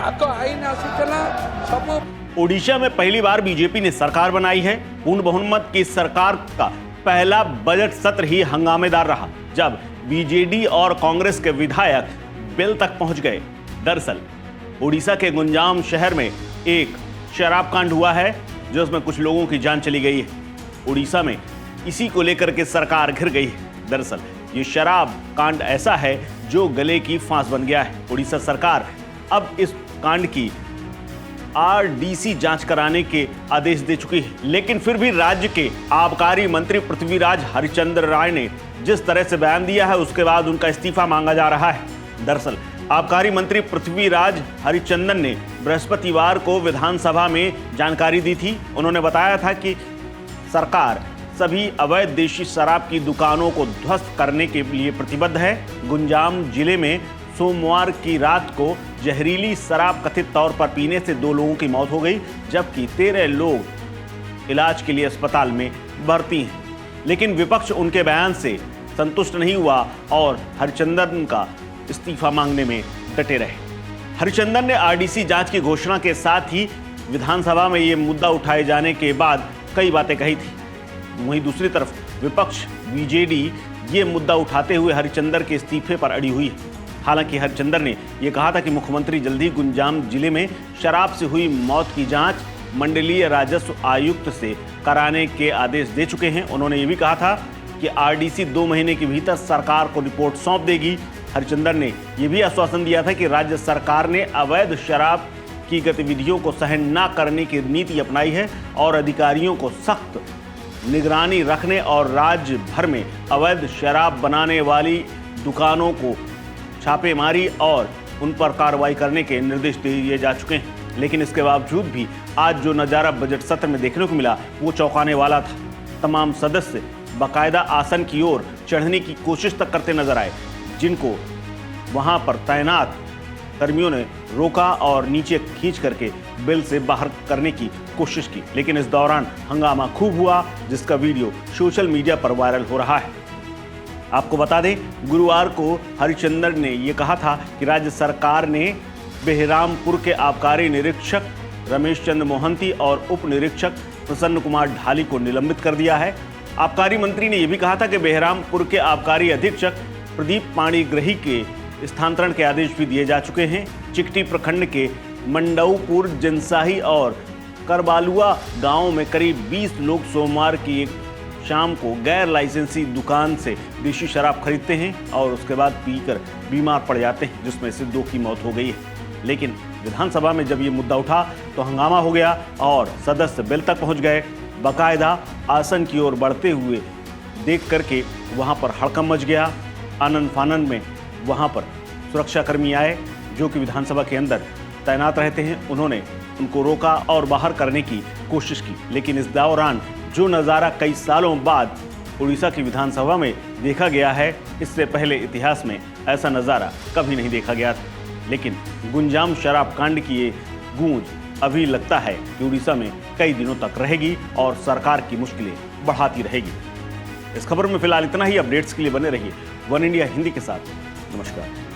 ଆଗ ଆଇନ ଆସିଥିଲା ସବୁ। ओडिशा में पहली बार बीजेपी ने सरकार बनाई है। पूर्ण बहुमत की सरकार का पहला बजट सत्र ही हंगामेदार रहा, जब बीजेडी और कांग्रेस के विधायक बिल तक पहुंच गए। दरअसल ओडिशा के गुंजाम शहर में एक शराब कांड हुआ है, जिसमें कुछ लोगों की जान चली गई है। ओडिशा में इसी को लेकर के सरकार घिर गई है। दरअसल ये शराब कांड ऐसा है जो गले की फांस बन गया है। ओडिशा सरकार अब इस कांड की आरडीसी जांच कराने के आदेश दे चुकी है, लेकिन फिर भी राज्य के आबकारी मंत्री पृथ्वीराज हरिचंद्र राय ने जिस तरह से बयान दिया है, उसके बाद उनका इस्तीफा मांगा जा रहा है। दरअसल आबकारी मंत्री पृथ्वीराज हरिचंदन ने बृहस्पतिवार को विधानसभा में जानकारी दी थी। उन्होंने बताया था कि सरकार सभी अवैध देशी शराब की दुकानों को ध्वस्त करने के लिए प्रतिबद्ध है। गुंजाम जिले में सोमवार की रात को जहरीली शराब कथित तौर पर पीने से 2 लोगों की मौत हो गई, जबकि 13 लोग इलाज के लिए अस्पताल में भर्ती हैं। लेकिन विपक्ष उनके बयान से संतुष्ट नहीं हुआ और हरिचंदन का इस्तीफा मांगने में डटे रहे। हरिचंदन ने आरडीसी जांच की घोषणा के साथ ही विधानसभा में ये मुद्दा उठाए जाने के बाद कई बातें कही थी। वहीं दूसरी तरफ विपक्ष बीजेडी ये मुद्दा उठाते हुए हरिचंदन के इस्तीफे पर अड़ी हुई है। हालांकि हरिचंदन ने यह कहा था कि मुख्यमंत्री जल्द ही गुंजाम जिले में शराब से हुई मौत की जांच मंडलीय राजस्व आयुक्त से कराने के आदेश दे चुके हैं। उन्होंने ये भी कहा था कि आरडीसी 2 महीने के भीतर सरकार को रिपोर्ट सौंप देगी। हरिचंदन ने यह भी आश्वासन दिया था कि राज्य सरकार ने अवैध शराब की गतिविधियों को सहन न करने की नीति अपनाई है और अधिकारियों को सख्त निगरानी रखने और राज्य भर में अवैध शराब बनाने वाली दुकानों को छापेमारी और उन पर कार्रवाई करने के निर्देश दिए जा चुके हैं। लेकिन इसके बावजूद भी आज जो नज़ारा बजट सत्र में देखने को मिला वो चौंकाने वाला था। तमाम सदस्य बाकायदा आसन की ओर चढ़ने की कोशिश तक करते नजर आए, जिनको वहां पर तैनात कर्मियों ने रोका और नीचे खींच करके बिल से बाहर करने की कोशिश की। लेकिन इस दौरान हंगामा खूब हुआ, जिसका वीडियो सोशल मीडिया पर वायरल हो रहा है। आपको बता दें, गुरुवार को हरिचंदन ने यह कहा था कि राज्य सरकार ने बेहरामपुर के आबकारी निरीक्षक रमेश चंद्र मोहंती और उप निरीक्षक प्रसन्न कुमार ढाली को निलंबित कर दिया है। आबकारी मंत्री ने यह भी कहा था कि बेहरामपुर के आबकारी अधीक्षक प्रदीप पाणिग्रही के स्थानांतरण के आदेश भी दिए जा चुके हैं। चिकटी प्रखंड के मंडऊपुर, जनसाही और करबालुआ गांव में करीब 20 लोग सोमवार की एक शाम को गैर लाइसेंसी दुकान से देशी शराब खरीदते हैं और उसके बाद पीकर बीमार पड़ जाते हैं, जिसमें से 2 की मौत हो गई है। लेकिन विधानसभा में जब ये मुद्दा उठा तो हंगामा हो गया और सदस्य बिल तक पहुंच गए। बाकायदा आसन की ओर बढ़ते हुए देख करके वहां पर हड़कंप मच गया। आनंद फानंद में वहां पर सुरक्षाकर्मी आए जो कि विधानसभा के अंदर तैनात रहते हैं। उन्होंने उनको रोका और बाहर करने की कोशिश की। लेकिन इस दौरान जो नज़ारा कई सालों बाद उड़ीसा की विधानसभा में देखा गया है, इससे पहले इतिहास में ऐसा नज़ारा कभी नहीं देखा गया था। लेकिन गुंजाम शराब कांड की ये गूंज अभी लगता है कि उड़ीसा में कई दिनों तक रहेगी और सरकार की मुश्किलें बढ़ाती रहेगी। इस खबर में फिलहाल इतना ही। अपडेट्स के लिए बने रहिए वन इंडिया हिंदी के साथ। नमस्कार।